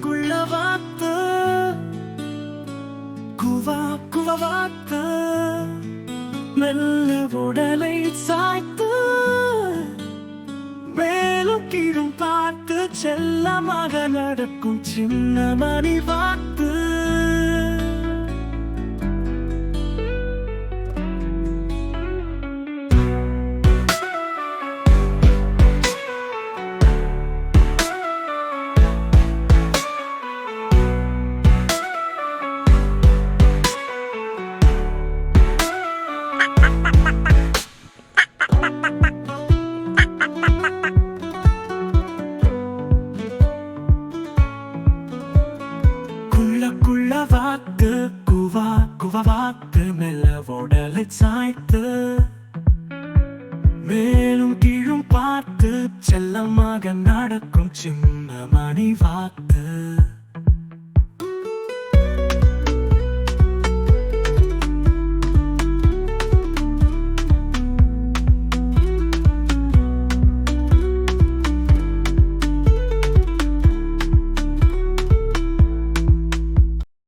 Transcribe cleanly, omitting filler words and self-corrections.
குள்ள வாத்து குவா குவா வாத்து மெல்ல உடலை சாய்த்து மேலும் கீழும் பார்த்து செல்லமாக நடக்கும் சின்ன மணி வாத்து. குள்ள வாத்து குவா குவா வாத்து மெல்ல உடலை சாய்த்து மேலும் கீழும் பார்த்து செல்லமாக நடக்கும் சின்ன மணி வாத்து.